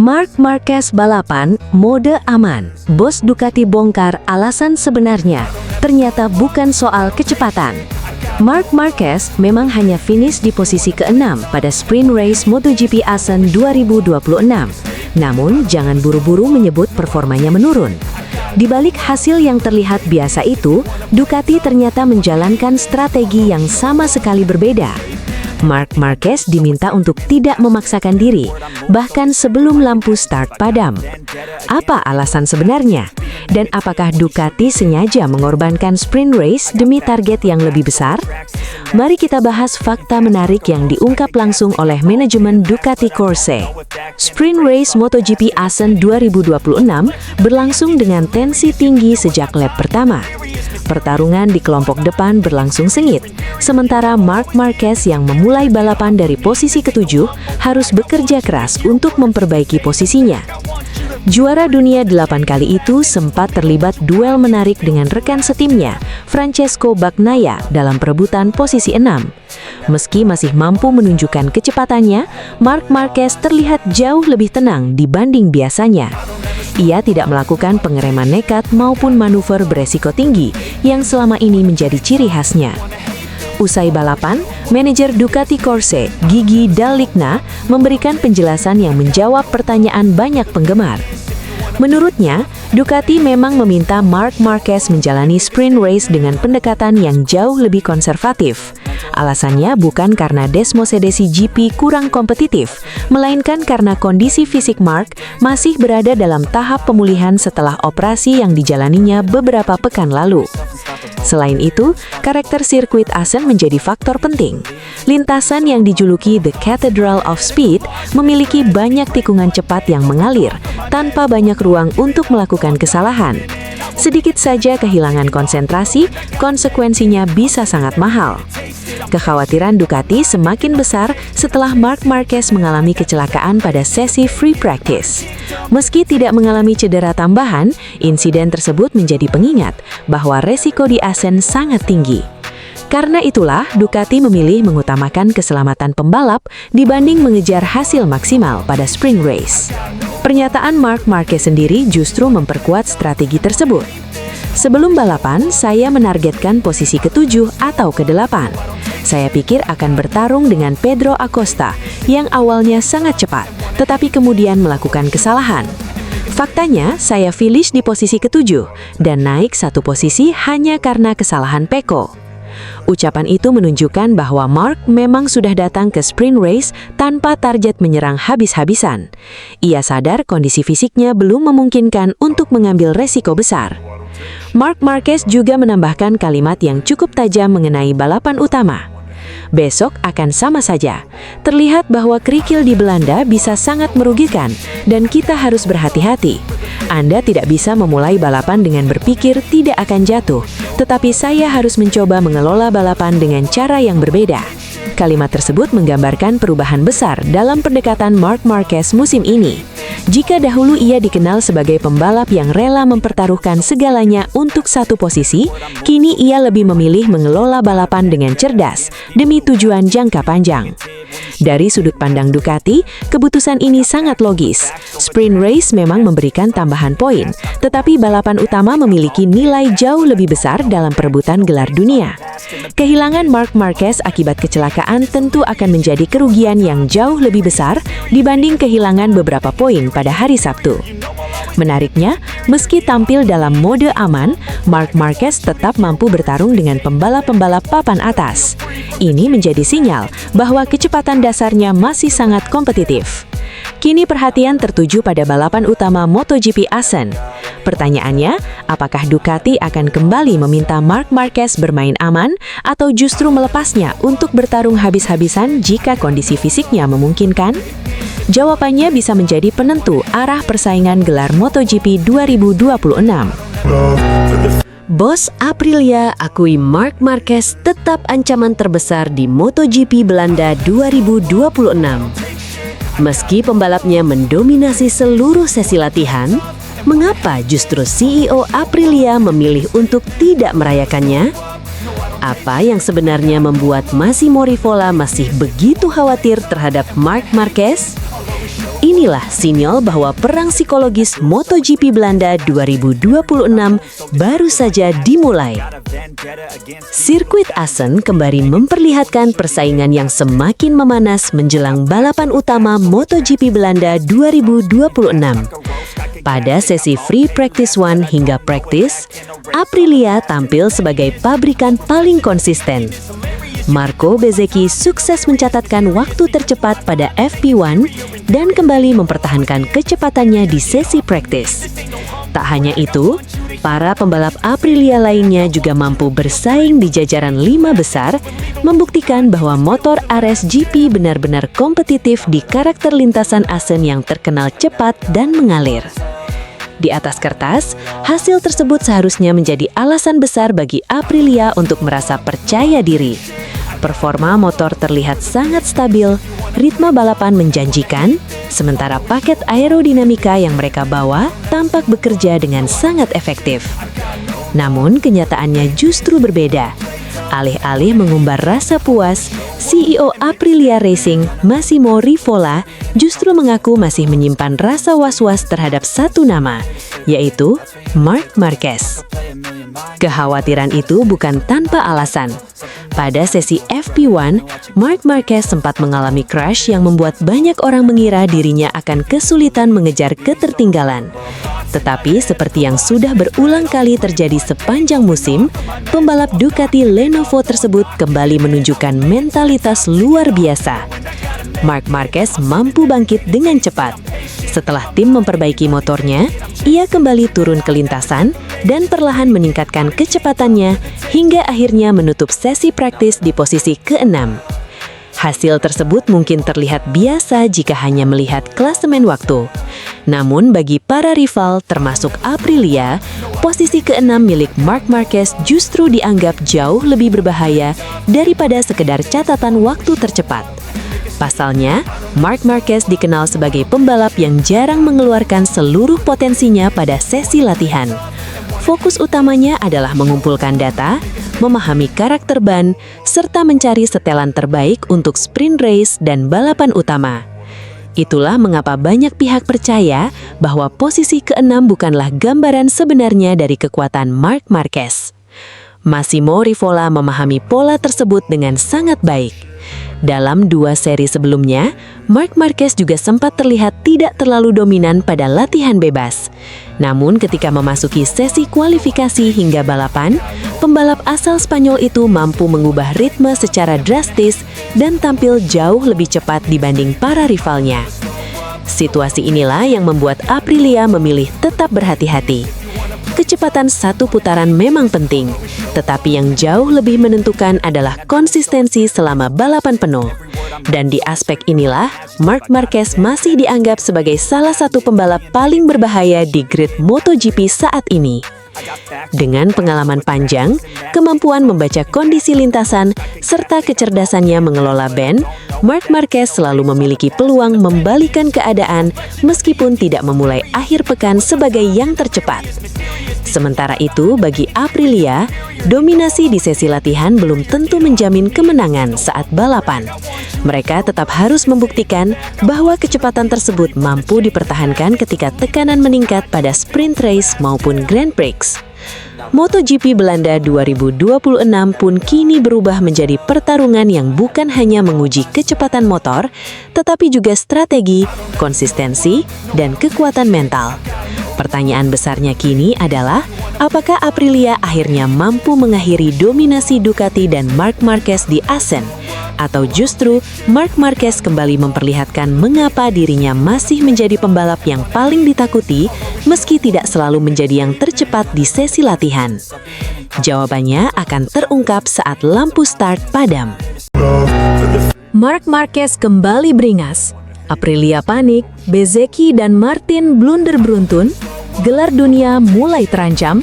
Marc Marquez balapan, mode aman. Bos Ducati bongkar alasan sebenarnya. Ternyata bukan soal kecepatan. Marc Marquez memang hanya finish di posisi ke-6 pada sprint race MotoGP Assen 2026. Namun, jangan buru-buru menyebut performanya menurun. Di balik hasil yang terlihat biasa itu, Ducati ternyata menjalankan strategi yang sama sekali berbeda. Marc Marquez diminta untuk tidak memaksakan diri, bahkan sebelum lampu start padam. Apa alasan sebenarnya? Dan apakah Ducati sengaja mengorbankan sprint race demi target yang lebih besar? Mari kita bahas fakta menarik yang diungkap langsung oleh manajemen Ducati Corse. Sprint race MotoGP Assen 2026 berlangsung dengan tensi tinggi sejak lap pertama. Pertarungan di kelompok depan berlangsung sengit, sementara Marc Marquez yang memulai balapan dari posisi ke-7 harus bekerja keras untuk memperbaiki posisinya. Juara dunia 8 kali itu sempat terlibat duel menarik dengan rekan setimnya, Francesco Bagnaia, dalam perebutan posisi 6. Meski masih mampu menunjukkan kecepatannya, Marc Marquez terlihat jauh lebih tenang dibanding biasanya. Ia tidak melakukan pengereman nekat maupun manuver beresiko tinggi yang selama ini menjadi ciri khasnya. Usai balapan, manajer Ducati Corse, Gigi Dall'Igna, memberikan penjelasan yang menjawab pertanyaan banyak penggemar. Menurutnya, Ducati memang meminta Marc Marquez menjalani sprint race dengan pendekatan yang jauh lebih konservatif. Alasannya bukan karena Desmosedesi GP kurang kompetitif, melainkan karena kondisi fisik Marc masih berada dalam tahap pemulihan setelah operasi yang dijalaninya beberapa pekan lalu. Selain itu, karakter sirkuit Assen menjadi faktor penting. Lintasan yang dijuluki The Cathedral of Speed memiliki banyak tikungan cepat yang mengalir, tanpa banyak ruang untuk melakukan kesalahan. Sedikit saja kehilangan konsentrasi, konsekuensinya bisa sangat mahal. Kekhawatiran Ducati semakin besar setelah Marc Marquez mengalami kecelakaan pada sesi free practice. Meski tidak mengalami cedera tambahan, insiden tersebut menjadi pengingat bahwa resiko di Assen sangat tinggi. Karena itulah, Ducati memilih mengutamakan keselamatan pembalap dibanding mengejar hasil maksimal pada sprint race. Pernyataan Marc Marquez sendiri justru memperkuat strategi tersebut. Sebelum balapan, saya menargetkan posisi ke-7 atau ke-8. Saya pikir akan bertarung dengan Pedro Acosta yang awalnya sangat cepat, tetapi kemudian melakukan kesalahan. Faktanya, saya finish di posisi ke-7 dan naik satu posisi hanya karena kesalahan Pecco. Ucapan itu menunjukkan bahwa Marc memang sudah datang ke sprint race tanpa target menyerang habis-habisan. Ia sadar kondisi fisiknya belum memungkinkan untuk mengambil resiko besar. Marc Marquez juga menambahkan kalimat yang cukup tajam mengenai balapan utama. Besok akan sama saja. Terlihat bahwa kerikil di Belanda bisa sangat merugikan dan kita harus berhati-hati. Anda tidak bisa memulai balapan dengan berpikir tidak akan jatuh, tetapi saya harus mencoba mengelola balapan dengan cara yang berbeda. Kalimat tersebut menggambarkan perubahan besar dalam pendekatan Marc Marquez musim ini. Jika dahulu ia dikenal sebagai pembalap yang rela mempertaruhkan segalanya untuk satu posisi, kini ia lebih memilih mengelola balapan dengan cerdas demi tujuan jangka panjang. Dari sudut pandang Ducati, keputusan ini sangat logis. Sprint race memang memberikan tambahan poin, tetapi balapan utama memiliki nilai jauh lebih besar dalam perebutan gelar dunia. Kehilangan Marc Marquez akibat kecelakaan tentu akan menjadi kerugian yang jauh lebih besar dibanding kehilangan beberapa poin pada hari Sabtu. Menariknya, meski tampil dalam mode aman, Marc Marquez tetap mampu bertarung dengan pembalap-pembalap papan atas. Ini menjadi sinyal bahwa kecepatan dasarnya masih sangat kompetitif. Kini perhatian tertuju pada balapan utama MotoGP Assen. Pertanyaannya, apakah Ducati akan kembali meminta Marc Marquez bermain aman atau justru melepasnya untuk bertarung habis-habisan jika kondisi fisiknya memungkinkan? Jawabannya bisa menjadi penentu arah persaingan gelar MotoGP 2026. Bos Aprilia akui Marc Marquez tetap ancaman terbesar di MotoGP Belanda 2026. Meski pembalapnya mendominasi seluruh sesi latihan, mengapa justru CEO Aprilia memilih untuk tidak merayakannya? Apa yang sebenarnya membuat Massimo Rivola masih begitu khawatir terhadap Marc Marquez? Inilah sinyal bahwa perang psikologis MotoGP Belanda 2026 baru saja dimulai. Sirkuit Assen kembali memperlihatkan persaingan yang semakin memanas menjelang balapan utama MotoGP Belanda 2026. Pada sesi Free Practice 1 hingga Practice, Aprilia tampil sebagai pabrikan paling konsisten. Marco Bezzecchi sukses mencatatkan waktu tercepat pada FP1 dan kembali mempertahankan kecepatannya di sesi praktis. Tak hanya itu, para pembalap Aprilia lainnya juga mampu bersaing di jajaran 5 besar, membuktikan bahwa motor RSGP benar-benar kompetitif di karakter lintasan Assen yang terkenal cepat dan mengalir. Di atas kertas, hasil tersebut seharusnya menjadi alasan besar bagi Aprilia untuk merasa percaya diri. Performa motor terlihat sangat stabil, ritme balapan menjanjikan, sementara paket aerodinamika yang mereka bawa tampak bekerja dengan sangat efektif. Namun kenyataannya justru berbeda. Alih-alih mengumbar rasa puas, CEO Aprilia Racing, Massimo Rivola, justru mengaku masih menyimpan rasa was-was terhadap satu nama, yaitu Marc Marquez. Kekhawatiran itu bukan tanpa alasan. Pada sesi FP1, Marc Marquez sempat mengalami crash yang membuat banyak orang mengira dirinya akan kesulitan mengejar ketertinggalan. Tetapi seperti yang sudah berulang kali terjadi sepanjang musim, pembalap Ducati Lenovo tersebut kembali menunjukkan mentalitas luar biasa. Marc Marquez mampu bangkit dengan cepat. Setelah tim memperbaiki motornya, ia kembali turun ke lintasan dan perlahan meningkatkan kecepatannya hingga akhirnya menutup sesi praktis di posisi ke-6. Hasil tersebut mungkin terlihat biasa jika hanya melihat klasemen waktu. Namun bagi para rival termasuk Aprilia, posisi ke-6 milik Marc Marquez justru dianggap jauh lebih berbahaya daripada sekedar catatan waktu tercepat. Pasalnya, Marc Marquez dikenal sebagai pembalap yang jarang mengeluarkan seluruh potensinya pada sesi latihan. Fokus utamanya adalah mengumpulkan data, memahami karakter ban, serta mencari setelan terbaik untuk sprint race dan balapan utama. Itulah mengapa banyak pihak percaya bahwa posisi ke-6 bukanlah gambaran sebenarnya dari kekuatan Marc Marquez. Massimo Rivola memahami pola tersebut dengan sangat baik. Dalam 2 seri sebelumnya, Marc Marquez juga sempat terlihat tidak terlalu dominan pada latihan bebas. Namun ketika memasuki sesi kualifikasi hingga balapan, pembalap asal Spanyol itu mampu mengubah ritme secara drastis dan tampil jauh lebih cepat dibanding para rivalnya. Situasi inilah yang membuat Aprilia memilih tetap berhati-hati. Kecepatan satu putaran memang penting, tetapi yang jauh lebih menentukan adalah konsistensi selama balapan penuh. Dan di aspek inilah, Marc Marquez masih dianggap sebagai salah satu pembalap paling berbahaya di grid MotoGP saat ini. Dengan pengalaman panjang, kemampuan membaca kondisi lintasan, serta kecerdasannya mengelola ban, Marc Marquez selalu memiliki peluang membalikan keadaan meskipun tidak memulai akhir pekan sebagai yang tercepat. Sementara itu, bagi Aprilia, dominasi di sesi latihan belum tentu menjamin kemenangan saat balapan. Mereka tetap harus membuktikan bahwa kecepatan tersebut mampu dipertahankan ketika tekanan meningkat pada sprint race maupun Grand Prix. MotoGP Belanda 2026 pun kini berubah menjadi pertarungan yang bukan hanya menguji kecepatan motor, tetapi juga strategi, konsistensi, dan kekuatan mental. Pertanyaan besarnya kini adalah, apakah Aprilia akhirnya mampu mengakhiri dominasi Ducati dan Marc Marquez di Assen? Atau justru Marc Marquez kembali memperlihatkan mengapa dirinya masih menjadi pembalap yang paling ditakuti meski tidak selalu menjadi yang tercepat di sesi latihan? Jawabannya akan terungkap saat lampu start padam. Marc Marquez kembali beringas. Aprilia panik, Bezzecchi dan Martin blunder beruntun, gelar dunia mulai terancam.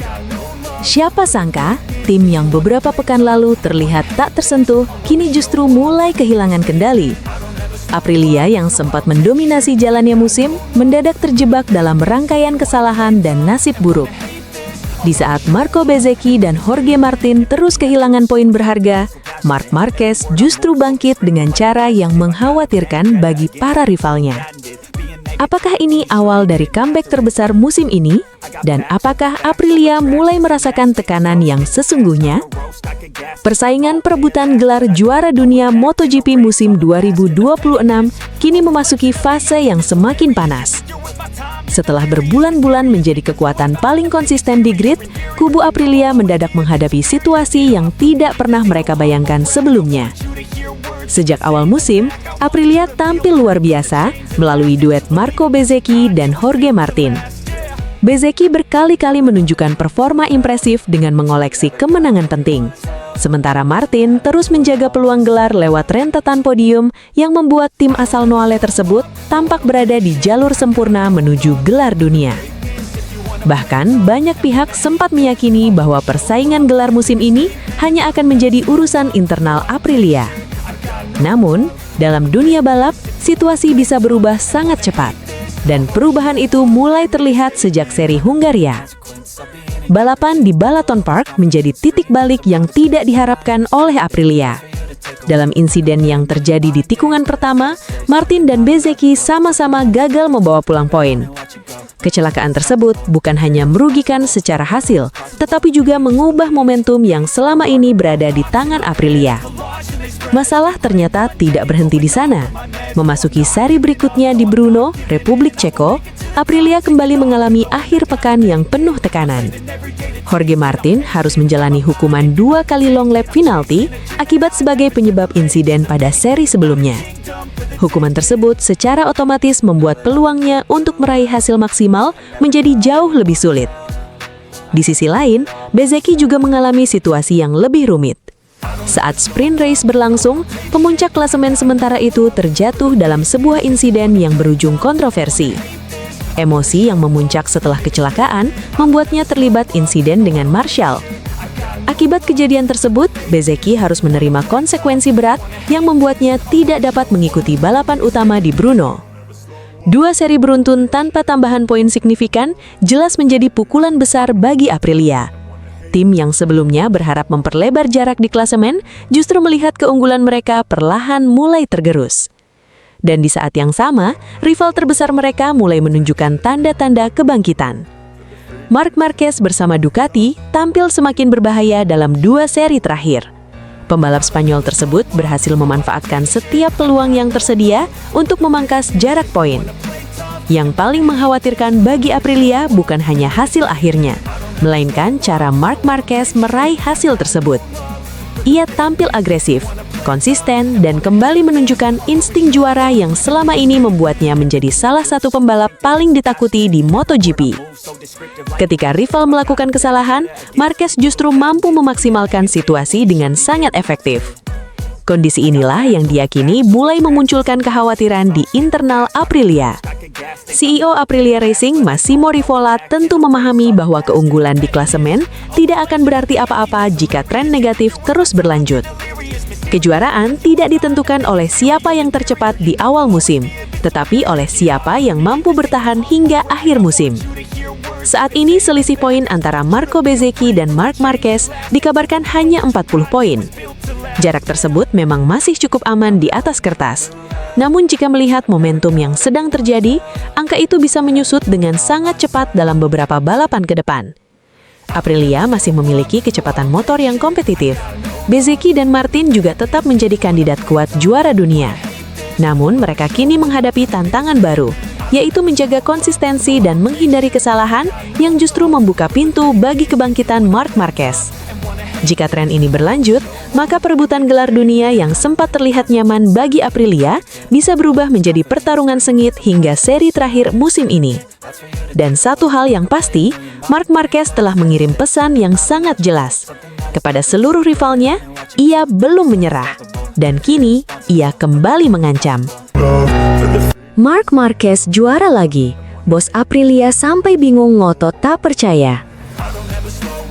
Siapa sangka, tim yang beberapa pekan lalu terlihat tak tersentuh, kini justru mulai kehilangan kendali. Aprilia yang sempat mendominasi jalannya musim, mendadak terjebak dalam rangkaian kesalahan dan nasib buruk. Di saat Marco Bezzecchi dan Jorge Martin terus kehilangan poin berharga, Marc Marquez justru bangkit dengan cara yang mengkhawatirkan bagi para rivalnya. Apakah ini awal dari comeback terbesar musim ini? Dan apakah Aprilia mulai merasakan tekanan yang sesungguhnya? Persaingan perebutan gelar juara dunia MotoGP musim 2026 kini memasuki fase yang semakin panas. Setelah berbulan-bulan menjadi kekuatan paling konsisten di grid, kubu Aprilia mendadak menghadapi situasi yang tidak pernah mereka bayangkan sebelumnya. Sejak awal musim, Aprilia tampil luar biasa melalui duet Marco Bezzecchi dan Jorge Martin. Bezzecchi berkali-kali menunjukkan performa impresif dengan mengoleksi kemenangan penting. Sementara Martin terus menjaga peluang gelar lewat rentetan podium yang membuat tim asal Noale tersebut tampak berada di jalur sempurna menuju gelar dunia. Bahkan, banyak pihak sempat meyakini bahwa persaingan gelar musim ini hanya akan menjadi urusan internal Aprilia. Namun, dalam dunia balap, situasi bisa berubah sangat cepat. Dan perubahan itu mulai terlihat sejak seri Hungaria. Balapan di Balaton Park menjadi titik balik yang tidak diharapkan oleh Aprilia. Dalam insiden yang terjadi di tikungan pertama, Martin dan Bezzecchi sama-sama gagal membawa pulang poin. Kecelakaan tersebut bukan hanya merugikan secara hasil, tetapi juga mengubah momentum yang selama ini berada di tangan Aprilia. Masalah ternyata tidak berhenti di sana. Memasuki seri berikutnya di Brno, Republik Ceko, Aprilia kembali mengalami akhir pekan yang penuh tekanan. Jorge Martin harus menjalani hukuman 2 kali long lap penalti akibat sebagai penyebab insiden pada seri sebelumnya. Hukuman tersebut secara otomatis membuat peluangnya untuk meraih hasil maksimal menjadi jauh lebih sulit. Di sisi lain, Bezzecchi juga mengalami situasi yang lebih rumit. Saat sprint race berlangsung, pemuncak klasemen sementara itu terjatuh dalam sebuah insiden yang berujung kontroversi. Emosi yang memuncak setelah kecelakaan membuatnya terlibat insiden dengan Marshall. Akibat kejadian tersebut, Bezzecchi harus menerima konsekuensi berat yang membuatnya tidak dapat mengikuti balapan utama di Brno. 2 seri beruntun tanpa tambahan poin signifikan jelas menjadi pukulan besar bagi Aprilia. Tim yang sebelumnya berharap memperlebar jarak di klasemen justru melihat keunggulan mereka perlahan mulai tergerus. Dan di saat yang sama, rival terbesar mereka mulai menunjukkan tanda-tanda kebangkitan. Marc Marquez bersama Ducati tampil semakin berbahaya dalam 2 seri terakhir. Pembalap Spanyol tersebut berhasil memanfaatkan setiap peluang yang tersedia untuk memangkas jarak poin. Yang paling mengkhawatirkan bagi Aprilia bukan hanya hasil akhirnya, melainkan cara Marc Marquez meraih hasil tersebut. Ia tampil agresif, konsisten, dan kembali menunjukkan insting juara yang selama ini membuatnya menjadi salah satu pembalap paling ditakuti di MotoGP. Ketika rival melakukan kesalahan, Marquez justru mampu memaksimalkan situasi dengan sangat efektif. Kondisi inilah yang diyakini mulai memunculkan kekhawatiran di internal Aprilia. CEO Aprilia Racing, Massimo Rivola, tentu memahami bahwa keunggulan di klasemen tidak akan berarti apa-apa jika tren negatif terus berlanjut. Kejuaraan tidak ditentukan oleh siapa yang tercepat di awal musim, tetapi oleh siapa yang mampu bertahan hingga akhir musim. Saat ini selisih poin antara Marco Bezzecchi dan Marc Marquez dikabarkan hanya 40 poin. Jarak tersebut memang masih cukup aman di atas kertas. Namun jika melihat momentum yang sedang terjadi, angka itu bisa menyusut dengan sangat cepat dalam beberapa balapan ke depan. Aprilia masih memiliki kecepatan motor yang kompetitif. Bezzecchi dan Martin juga tetap menjadi kandidat kuat juara dunia. Namun mereka kini menghadapi tantangan baru, yaitu menjaga konsistensi dan menghindari kesalahan yang justru membuka pintu bagi kebangkitan Marc Marquez. Jika tren ini berlanjut, maka perebutan gelar dunia yang sempat terlihat nyaman bagi Aprilia bisa berubah menjadi pertarungan sengit hingga seri terakhir musim ini. Dan satu hal yang pasti, Marc Marquez telah mengirim pesan yang sangat jelas. Kepada seluruh rivalnya, ia belum menyerah. Dan kini, ia kembali mengancam. Marc Marquez juara lagi. Bos Aprilia sampai bingung ngotot tak percaya.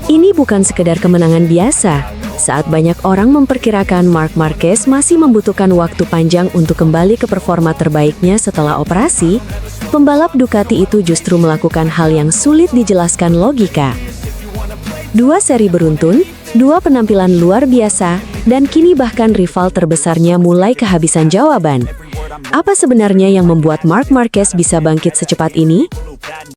Ini bukan sekedar kemenangan biasa. Saat banyak orang memperkirakan Marc Marquez masih membutuhkan waktu panjang untuk kembali ke performa terbaiknya setelah operasi, pembalap Ducati itu justru melakukan hal yang sulit dijelaskan logika. 2 seri beruntun, 2 penampilan luar biasa, dan kini bahkan rival terbesarnya mulai kehabisan jawaban. Apa sebenarnya yang membuat Marc Marquez bisa bangkit secepat ini?